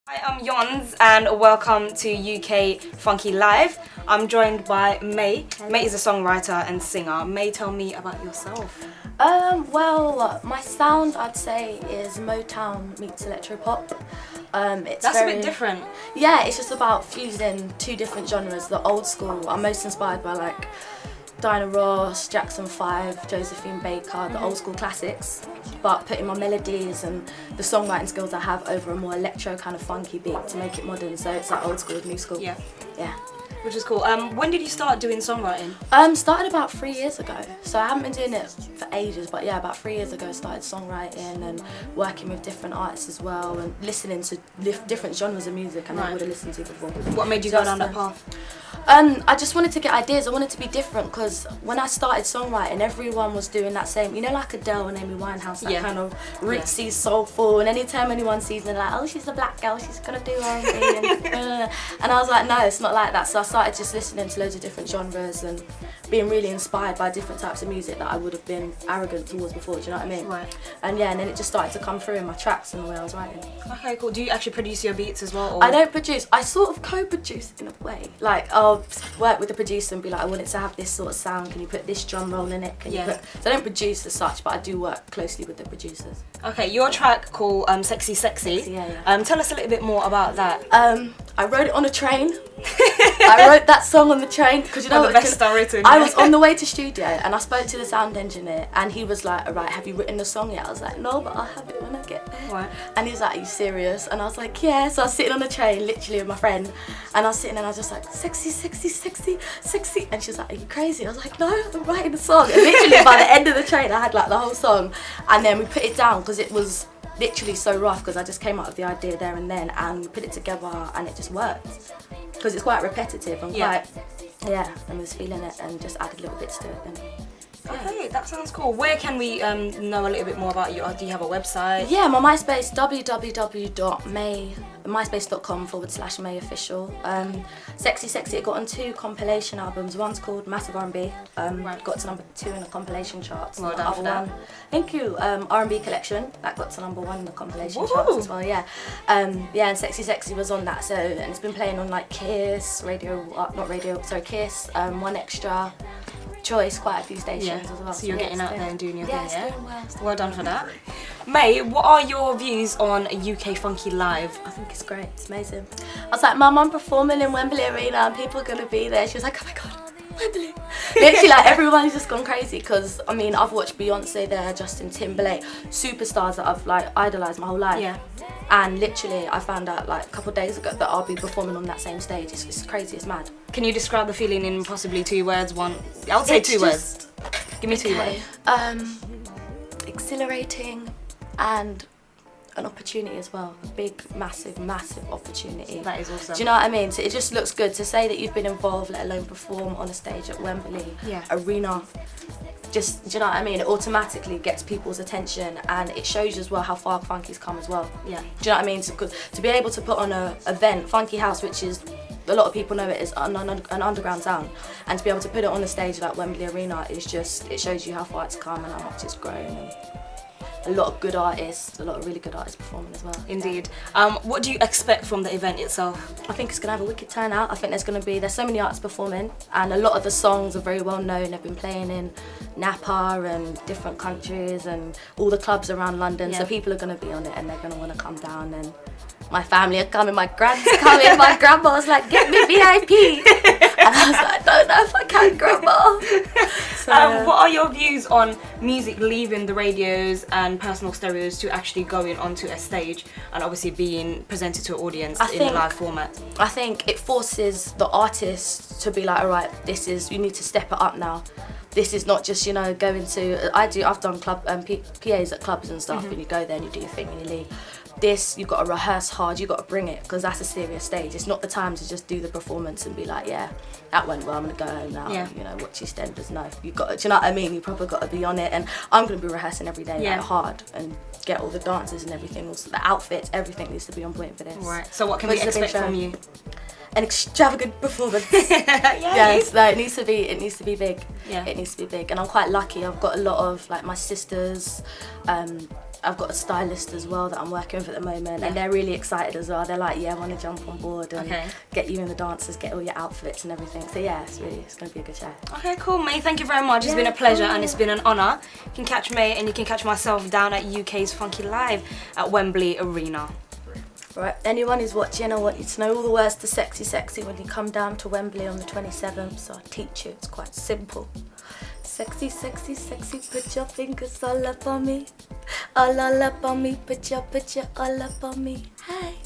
Hi, I'm Yons and welcome to UK Funky Live. I'm joined by May. May is a songwriter and singer. May, tell me about yourself. My sound, I'd say, is Motown meets electropop. That's a bit different. Yeah, it's just about fusing two different genres. The old school, I'm most inspired by like Diana Ross, Jackson 5, Josephine Baker, the old school classics, but putting my melodies and the songwriting skills I have over a more electro kind of funky beat to make it modern. So it's like old school with new school. Yeah. Yeah. Which is cool. When did you start doing songwriting? Started about 3 years ago. So I haven't been doing it for ages, but yeah, about 3 years ago started songwriting and working with different artists as well and listening to different genres of music I never would have listened to before. What made you go down that path? I just wanted to get ideas. I wanted to be different because when I started songwriting, everyone was doing that same, like Adele and Amy Winehouse, that kind of rootsy, soulful. And anytime anyone sees them, they're like, oh, she's a black girl, she's gonna do R&B. And I was like, no, it's not like that. So I started just listening to loads of different genres and being really inspired by different types of music that I would have been arrogant towards before. Do you know what I mean? Right. And yeah, and then it just started to come through in my tracks and the way I was writing. Okay, cool. Do you actually produce your beats as well? Or? I don't produce. I sort of co-produce in a way. Like I'll work with the producer and be like, I want it to have this sort of sound. Can you put this drum roll in it? So I don't produce as such, but I do work closely with the producers. Okay, your track called Sexy Sexy. Tell us a little bit more about that. I wrote it on a train. I wrote that song on the train because the best star written. I was on the way to studio and I spoke to the sound engineer and he was like, alright, have you written the song yet? I was like, no, but I'll have it when I get there. Right. And he was like, are you serious? And I was like, yeah. So I was sitting on the train literally with my friend and I was sitting and I was just like, sexy, sexy, sexy, sexy. And she was like, are you crazy? I was like, no, I'm writing the song. And literally by the end of the train I had like the whole song and then we put it down because it was literally so rough because I just came up with the idea there and then and we put it together and it just worked because it's quite repetitive and and was feeling it and just added little bits to it. And, okay, that sounds cool. Where can we know a little bit more about you? Or do you have a website? Yeah, my MySpace, www.myspace.com/mayofficial. Sexy Sexy, it got on 2 compilation albums. One's called Massive R&B, got to number 2 in the compilation charts. Well done for that. Thank you. R&B Collection, that got to number 1 in the compilation charts as well, and Sexy Sexy was on that, and it's been playing on like Kiss, Kiss, One Extra, Choice, quite a few stations as well. So you're getting out there and doing your thing, yeah? Well done for that. May, what are your views on UK Funky Live? I think it's great, it's amazing. I was like, Mum, I'm performing in Wembley Arena and people are going to be there. She was like, oh my God, Wembley. Literally, like, everybody's just gone crazy because, I mean, I've watched Beyonce there, Justin Timberlake, superstars that I've like idolised my whole life. Yeah. And literally, I found out like a couple of days ago that I'll be performing on that same stage. It's crazy, it's mad. Can you describe the feeling in possibly 2 words? I would say 2 words. Give me 2 words. Exhilarating and an opportunity as well. A big, massive, massive opportunity. That is awesome. Do you know what I mean? So it just looks good to say that you've been involved, let alone perform on a stage at Wembley Arena. Just, do you know what I mean? It automatically gets people's attention and it shows you as well how far Funky's come as well. Yeah. Do you know what I mean? Because to be able to put on an event, Funky House, which is, a lot of people know it as an underground sound, and to be able to put it on a stage like Wembley Arena is just, it shows you how far it's come and how much it's grown. And a lot of good artists, a lot of really good artists performing as well. Indeed. What do you expect from the event itself? I think it's going to have a wicked turnout. I think there's so many artists performing and a lot of the songs are very well known. They've been playing in Napa and different countries and all the clubs around London, so people are going to be on it and they're going to want to come down, and my family are coming, my gran's coming, my grandma was like, get me VIP. And I was like, I don't know if I can, grandma. So, what are your views on music leaving the radios and personal stereos to actually going onto a stage and obviously being presented to an audience in a live format? I think it forces the artists to be like, all right, you need to step it up now. This is not just, going to, I've done club PAs at clubs and stuff, and you go there and you do your thing and you leave. This, you've got to rehearse hard, you've got to bring it, because that's a serious stage. It's not the time to just do the performance and be like, yeah, that went well, I'm going to go home now, watch EastEnders. No, you've got to, do you know what I mean? You probably got to be on it, and I'm going to be rehearsing every day like, hard and get all the dances and everything, also the outfits, everything needs to be on point for this. Right, so what can we expect from you? an extravagant performance. Yeah. Yes, no, it needs to be big. Yeah. It needs to be big, and I'm quite lucky. I've got a lot of like my sisters. I've got a stylist as well that I'm working with at the moment, and they're really excited as well. They're like, yeah, I want to jump on board and get you in the dances, get all your outfits and everything. So yeah, it's going to be a good show. Okay, cool, May. Thank you very much. It's been a pleasure and it's been an honour. You can catch May and you can catch myself down at UK's Funky Live at Wembley Arena. Right, anyone who's watching, I want you to know all the words to Sexy Sexy when you come down to Wembley on the 27th, so I'll teach you. It's quite simple. Sexy, sexy, sexy, put your fingers all up on me. All up on me, put your all up on me. Hey.